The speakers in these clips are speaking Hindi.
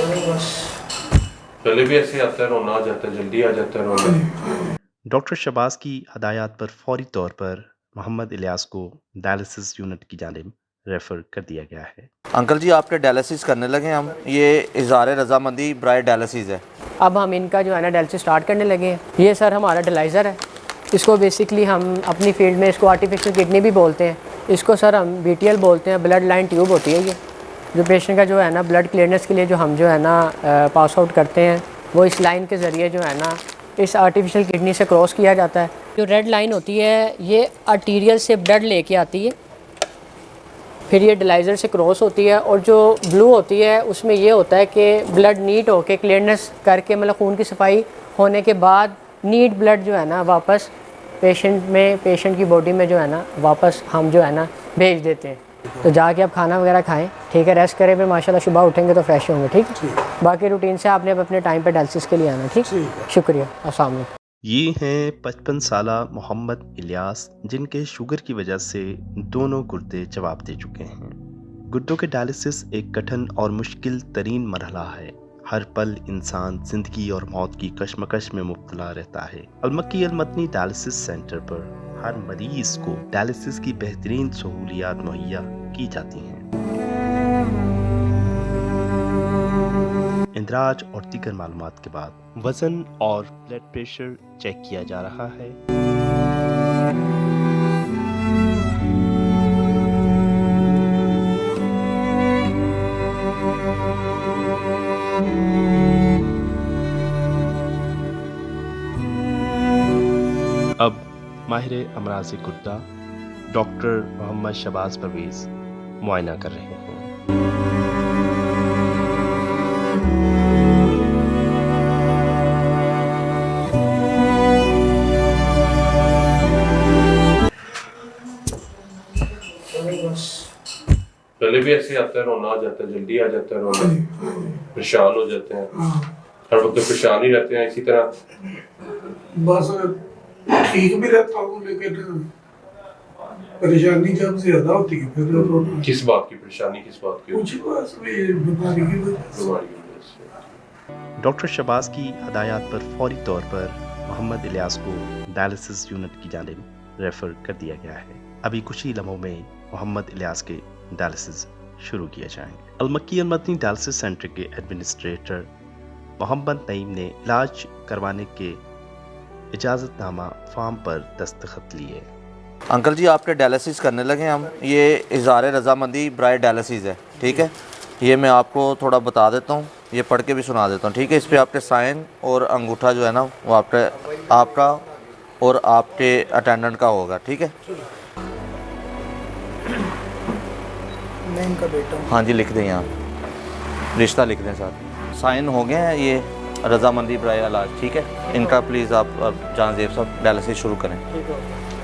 पहले भी ऐसे आता है, रोना आ जाता है, जल्दी आ जाता है रोना। डॉक्टर शहबाज की हदायत पर फौरी तौर पर मोहम्मद इलियास को डायलिसिस यूनिट की जानिब रेफ़र कर दिया गया है। अंकल जी आपके डायलिसिस करने लगे हम, ये इज़हार रज़ामंदी बराए डायलिसिस है। अब हम इनका जो है ना डायलिसिस स्टार्ट करने लगे हैं। ये सर हमारा डायलाइज़र है। इसको बेसिकली हम अपनी फील्ड में इसको आर्टिफिशियल किडनी भी बोलते हैं। इसको सर हम BTL बोलते हैं। ब्लड लाइन ट्यूब होती है ये, जो पेशेंट का जो है ना ब्लड क्लियरनेस के लिए जो हम जो है ना पास आउट करते हैं, वो इस लाइन के ज़रिए जो है ना इस आर्टिफिशियल किडनी से क्रॉस किया जाता है। जो रेड लाइन होती है ये आर्टीरियल से ब्लड लेके आती है, फिर ये डायलाइज़र से क्रॉस होती है, और जो ब्लू होती है उसमें ये होता है कि ब्लड नीट होके क्लियरनेस करके, मतलब खून की सफाई होने के बाद नीट ब्लड जो है ना वापस पेशेंट की बॉडी में जो है ना वापस हम जो है ना भेज देते हैं। तो जाके आप खाना वगैरह खाएं, ठीक है, रेस्ट करें, फिर माशाल्लाह सुबह उठेंगे तो फ्रेश होंगे। ठीक है, बाकी रूटीन से आपने अब अपने टाइम पे डायलिसिस के लिए आना। ठीक, शुक्रिया, अस्सलाम वालेकुम। ये हैं 55 साला मोहम्मद इलियास, जिनके शुगर की वजह से दोनों गुर्दे जवाब दे चुके हैं। गुर्दों के डायलिसिस एक कठिन और मुश्किल तरीन मरहला है। हर पल इंसान जिंदगी और मौत की कश्मकश में मुब्तला रहता है। अलमक्की अलमदनी डायलिसिस सेंटर पर हर मरीज को डायलिसिस की बेहतरीन सहूलियात मुहैया की जाती हैं। इंदराज और दीगर मालूमात के बाद वजन और ब्लड प्रेशर चेक किया जा रहा है। अब माहिर अमराज़ गुर्दा डॉक्टर मोहम्मद शहबाज परवेज़ मुआयना कर रहे हैं। पहले भी ऐसे आता है, रोना आ जाता है, जल्दी आ जाता है रोना, परेशान हो जाते हैं, हर वक्त परेशान ही रहते हैं इसी तरह। बस ठीक भी रहता हूँ, लेकिन परेशानी जब ज्यादा होती है फिर रोना। किस बात की परेशानी, किस बात की? कुछ बस बीमारी की वजह से। डॉक्टर शहबाज की हदायत पर फौरी तौर पर मोहम्मद इलियास को डायलिसिस यूनिट की जानिब रेफ़र कर दिया गया है। अभी कुछ ही लम्हों में मोहम्मद इलियास के डायलिसिस शुरू किए जाएंगे। अलमक्की अलमदनी डायलिसिस सेंटर के एडमिनिस्ट्रेटर मोहम्मद नईम ने इलाज करवाने के इजाज़तनामा फॉर्म पर दस्तखत लिए। अंकल जी आपके डायलिसिस करने लगे हम, ये इज़हार रज़ामंदी बराए डायलिसिस है। ठीक है, ये मैं आपको थोड़ा बता देता हूँ, ये पढ़ के भी सुना देता हूँ। ठीक है, इस पर आपके साइन और अंगूठा जो है ना वो आपका और आपके अटेंडेंट का होगा। ठीक है, मैं इनका बेटा हूँ। हाँ जी, लिख दें, यहाँ रिश्ता लिख दें साथ। साइन हो गए हैं, ये रज़ामंदी बराए इलाज। ठीक है, इनका प्लीज़ आप जान ज़ेब साहब डायलिसिस शुरू करें।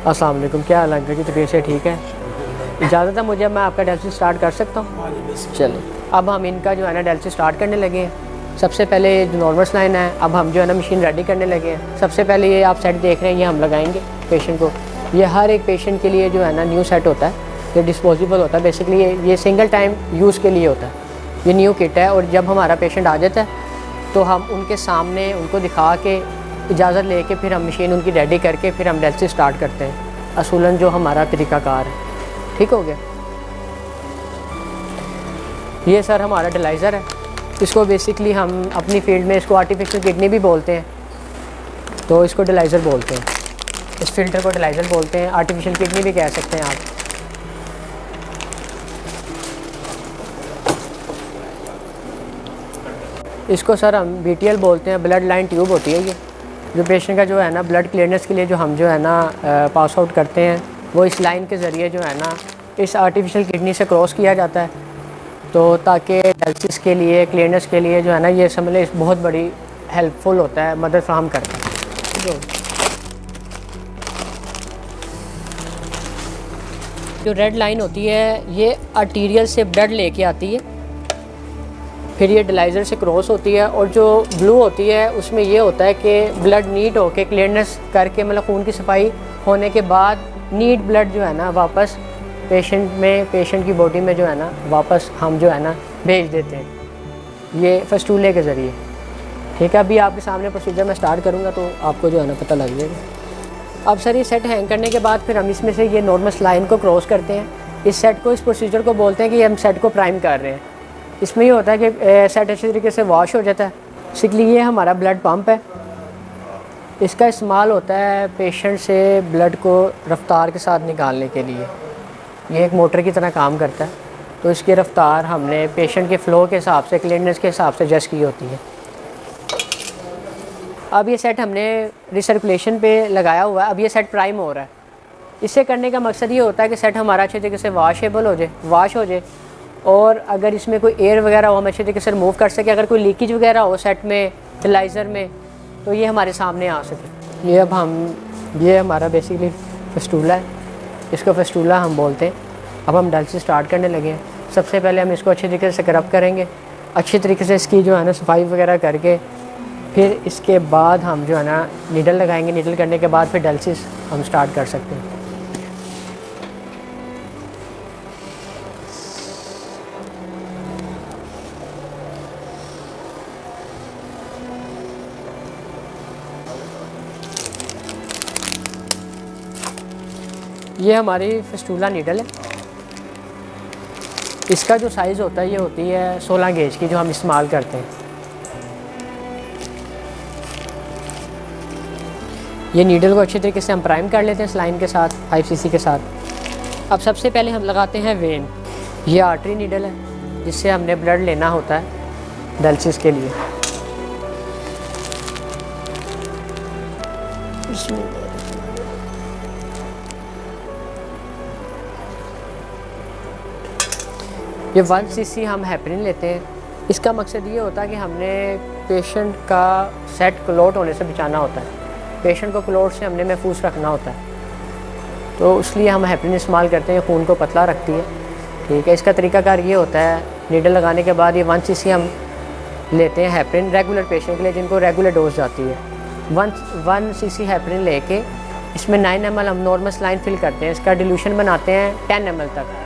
अस्सलाम वालेकुम, क्या हाल है? की तबीयत से ठीक है? इजाज़त है मुझे, मैं आपका डायलिसिस स्टार्ट कर सकता हूँ? चलिए, अब हम इनका जो है ना डायलिसिस स्टार्ट करने लगे हैं। सबसे पहले जो नॉर्मल लाइन है, अब हम जो है ना मशीन रेडी करने लगे हैं। सबसे पहले ये आप सेट देख रहे हैं, ये हम लगाएंगे पेशेंट को। ये हर एक पेशेंट के लिए जो है ना न्यू सेट होता है, ये डिस्पोजेबल होता है। बेसिकली ये सिंगल टाइम यूज़ के लिए होता है, ये न्यू किट है। और जब हमारा पेशेंट आ जाता है तो हम उनके सामने उनको दिखा के इजाज़त लेके फिर हम मशीन उनकी रेडी करके फिर हम डायलिसिस स्टार्ट करते हैं। असूलन जो हमारा तरीक़ाकार है। ठीक हो गया? ये सर हमारा डायलाइज़र है। इसको बेसिकली हम अपनी फील्ड में इसको आर्टिफिशियल किडनी भी बोलते हैं, तो इसको डायलाइज़र बोलते हैं। इस फिल्टर को डायलाइज़र बोलते हैं, आर्टिफिशियल किडनी भी कह सकते हैं आप। इसको सर हम BTL बोलते हैं। ब्लड लाइन ट्यूब होती है ये, जो पेशेंट का जो है ना ब्लड क्लियरनेस के लिए जो हम जो है ना पास आउट करते हैं, वो इस लाइन के ज़रिए जो है ना इस आर्टिफिशियल किडनी से क्रॉस किया जाता है। तो ताकि डायलिसिस के लिए, क्लियरनेस के लिए जो है ना ये समझ लें बहुत बड़ी हेल्पफुल होता है, मदद फ्राहम करता है। जो रेड लाइन होती है ये आर्टीरियल से ब्लड लेके आती है, फिर ये डायलाइज़र से क्रॉस होती है, और जो ब्लू होती है उसमें ये होता है कि ब्लड नीट होके क्लियरनेस करके, मतलब खून की सफाई होने के बाद नीट ब्लड जो है ना वापस पेशेंट की बॉडी में जो है ना वापस हम जो है ना भेज देते हैं। ये फस्टूले के ज़रिए। ठीक है, अभी आपके सामने प्रोसीजर मैं स्टार्ट करूँगा तो आपको जो है ना पता लग जाएगा। अब सर ये सेट हैंग करने के बाद फिर हम इसमें से ये नॉर्मल लाइन को क्रॉस करते हैं। इस सेट को, इस प्रोसीजर को बोलते हैं कि हम सेट को प्राइम कर रहे हैं। इसमें ये होता है कि सेट अच्छी तरीके से वॉश हो जाता है। बेसिकली ये हमारा ब्लड पंप है। इसका इस्तेमाल होता है पेशेंट से ब्लड को रफ्तार के साथ निकालने के लिए। ये एक मोटर की तरह काम करता है, तो इसकी रफ्तार हमने पेशेंट के फ़्लो के हिसाब से, क्लीननेस के हिसाब से एडजस्ट की होती है। अब ये सेट हमने रिसर्कुलेशन पे लगाया हुआ है। अब ये सेट प्राइम हो रहा है। इसे करने का मकसद ये होता है कि सेट हमारा अच्छे तरीके से वॉश हो जाए, और अगर इसमें कोई एयर वगैरह हो हम अच्छे तरीके से रिमूव कर सके। अगर कोई लीकेज वगैरह हो सेट में, डिलाइज़र में, तो ये हमारे सामने आ सके। ये हमारा बेसिकली फस्टूला है, इसको फस्टूला हम बोलते हैं। अब हम डायलिसिस स्टार्ट करने लगे हैं। सबसे पहले हम इसको अच्छे तरीके से स्क्रब करेंगे, अच्छे तरीके से इसकी जो है ना सफाई वगैरह करके, फिर इसके बाद हम जो है ना नीडल लगाएंगे। नीडल करने के बाद फिर डायलिसिस हम स्टार्ट कर सकते हैं। ये हमारी फिस्टूला नीडल है। इसका जो साइज़ होता है ये होती है 16 गेज की, जो हम इस्तेमाल करते हैं। ये नीडल को अच्छे तरीके से हम प्राइम कर लेते हैं सलाइन के साथ, 5 cc के साथ। अब सबसे पहले हम लगाते हैं वेन। ये आर्टरी नीडल है जिससे हमने ब्लड लेना होता है डायलिसिस के लिए। ये 1 cc हम हेपरिन लेते हैं। इसका मकसद ये होता है कि हमने पेशेंट का सेट क्लॉट होने से बचाना होता है। पेशेंट को क्लॉट से हमने महफूज रखना होता है, तो इसलिए हम हेपरिन इस्तेमाल करते हैं। खून को पतला रखती है। ठीक है, इसका तरीकाकार ये होता है, नीडल लगाने के बाद ये 1 cc हम लेते हैं हेपरिन रेगुलर पेशेंट के लिए, जिनको रेगुलर डोज जाती है। 1 cc हेपरिन लेके इसमें 9 ml हम नॉर्मल लाइन फिल करते हैं। इसका डिल्यूशन बनाते हैं 10 ml तक।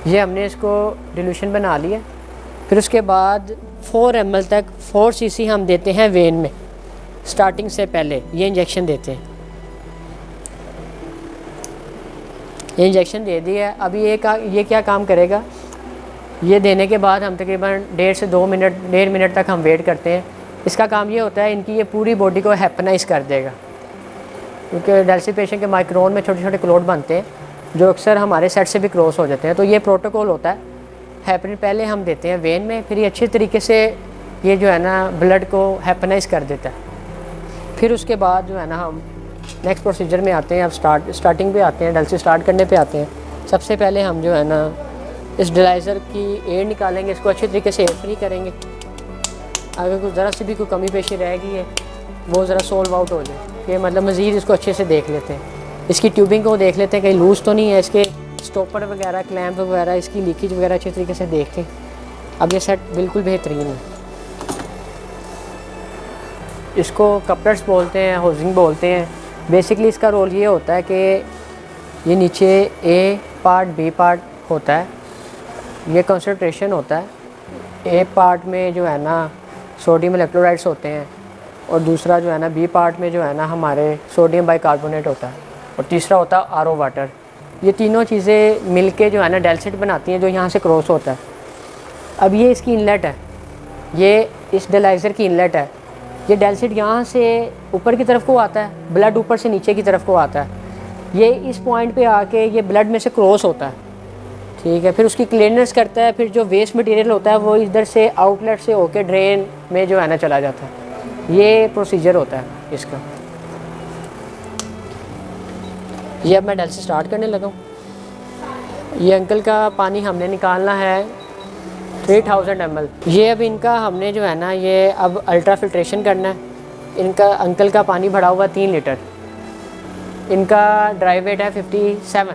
ये हमने इसको डिल्यूशन बना लिया। फिर उसके बाद 4 ml तक 4 cc हम देते हैं वेन में। स्टार्टिंग से पहले ये इंजेक्शन देते हैं। ये इंजेक्शन दे दिया। अब ये क्या काम करेगा, ये देने के बाद हम तकरीबन 1.5 से 2 मिनट, 1.5 मिनट तक हम वेट करते हैं। इसका काम ये होता है, इनकी ये पूरी बॉडी को हैपनाइज कर देगा, क्योंकि डायलिसिस पेशेंट के माइक्रोन में छोटे छोटे क्लॉट बनते हैं जो अक्सर हमारे सेट से भी क्रॉस हो जाते हैं। तो ये प्रोटोकॉल होता है। हेपरिन पहले हम देते हैं वेन में, फिर ये अच्छे तरीके से ये जो है ना ब्लड को हैपनाइज कर देता है। फिर उसके बाद जो है ना हम नेक्स्ट प्रोसीजर में आते हैं। अब स्टार्टिंग पे आते हैं, डायलिसिस स्टार्ट करने पे आते हैं। सबसे पहले हम जो है ना इस डिलाइज़र की एयर निकालेंगे, इसको अच्छे तरीके से एयर फ्री करेंगे। अगर कुछ ज़रा सी भी कोई कमी पेशी रहेगी है वो ज़रा सोल्व आउट हो जाए, कि मतलब मज़ीद इसको अच्छे से देख लेते हैं। इसकी ट्यूबिंग को देख लेते हैं कहीं लूज़ तो नहीं है, इसके स्टॉपर वगैरह, क्लैंप वगैरह, इसकी लीकेज वगैरह अच्छे तरीके से देख के। अब ये सेट बिल्कुल बेहतरीन है। इसको कपलर्स बोलते हैं, होजिंग बोलते हैं। बेसिकली इसका रोल ये होता है कि ये नीचे ए पार्ट, बी पार्ट होता है, ये कंसंट्रेशन होता है। ए पार्ट में जो है ना सोडियम इलेक्ट्रोलाइट्स होते हैं, और दूसरा जो है ना बी पार्ट में जो है ना हमारे सोडियम बाइकार्बोनेट होता है, और तीसरा होता है आरओ वाटर। ये तीनों चीज़ें मिलके जो है ना डायलिसिस बनाती हैं, जो यहाँ से क्रॉस होता है। अब ये इसकी इनलेट है, ये इस डायलिज़र की इनलेट है। ये डायलिसिस यहाँ से ऊपर की तरफ को आता है, ब्लड ऊपर से नीचे की तरफ को आता है। ये इस पॉइंट पे आके ये ब्लड में से क्रॉस होता है। ठीक है, फिर उसकी क्लीननेस करता है। फिर जो वेस्ट मटेरियल होता है वो इधर से आउटलेट से होके ड्रेन में जो है ना चला जाता है। ये प्रोसीजर होता है इसका। ये अब मैं डायलिसिस स्टार्ट करने लगा हूँ। ये अंकल का पानी हमने निकालना है 3000 ml। ये अब इनका हमने जो है ना ये अब अल्ट्रा फिल्ट्रेशन करना है। इनका अंकल का पानी भरा हुआ 3 लीटर। इनका ड्राई वेट है 57।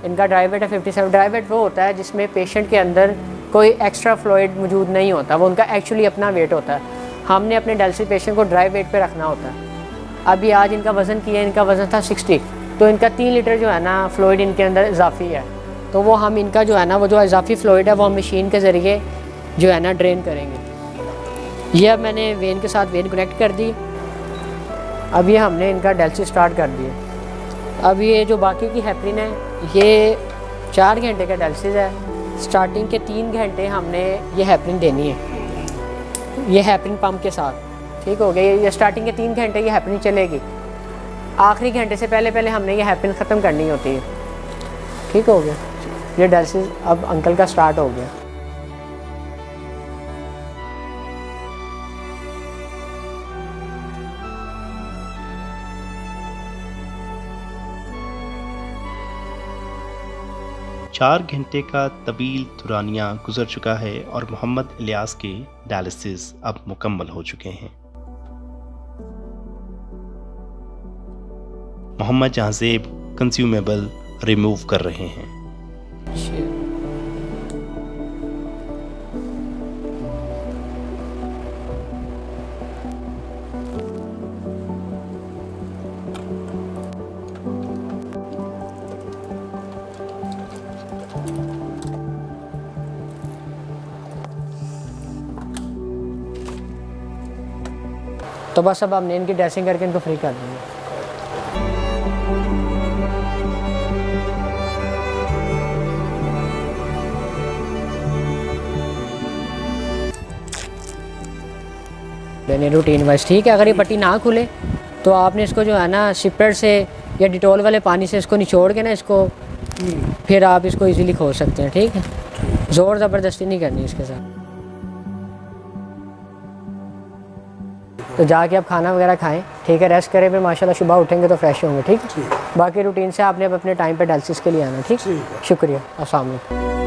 इनका ड्राई वेट है 57। ड्राई वेट वो होता है जिसमें पेशेंट के अंदर कोई एक्स्ट्रा फ्लूइड मौजूद नहीं होता, वो उनका एक्चुअली अपना वेट होता है। हमने अपने डायलिसिस पेशेंट को ड्राई वेट पे रखना होता है। अभी आज इनका वज़न किया, इनका वज़न था 60, तो इनका 3 लीटर जो है ना फ्लूइड इनके अंदर इजाफी है। तो वो हम इनका जो है ना, वो जो इजाफी फ्लूइड है वो हम मशीन के ज़रिए जो है ना ड्रेन करेंगे। ये अब मैंने वेन के साथ वेन कनेक्ट कर दी। अब ये हमने इनका डायलिसिस स्टार्ट कर दिया। अब ये जो बाकी की हेपरिन है, ये 4 घंटे का डायलिसिस है। स्टार्टिंग के 3 घंटे हमने ये हेपरिन देनी है, ये हेपरिन पंप के साथ, ठीक हो गया। ये स्टार्टिंग के 3 घंटे ये हेपरिन चलेगी। आखिरी घंटे से पहले पहले हमने ये हेपरिन ख़त्म करनी होती है, ठीक हो गया। ये डायलिसिस अब अंकल का स्टार्ट हो गया। चार घंटे का तवील दुरानिया गुजर चुका है और मोहम्मद इलियास के डायलिसिस अब मुकम्मल हो चुके हैं। मोहम्मद जहांजेब कंज्यूमेबल रिमूव कर रहे हैं। तो बस अब हमने इनकी ड्रेसिंग करके इनको फ्री कर देंगे। मैंने रूटीन वाइज, ठीक है। अगर ये पट्टी ना खुले तो आपने इसको जो है ना सिपर से या डिटॉल वाले पानी से इसको निचोड़ के ना इसको फिर आप इसको इजीली खोल सकते हैं, ठीक है। ज़ोर ज़बरदस्ती नहीं करनी इसके साथ। तो जाके आप खाना वगैरह खाएं, ठीक है, रेस्ट करें, फिर माशाल्लाह सुबह उठेंगे तो फ्रेश होंगे, ठीक है। बाकी रूटीन से आपने अब अपने टाइम पे डायलिसिस के लिए आना, ठीक। शुक्रिया, अस्सलाम वालेकुम।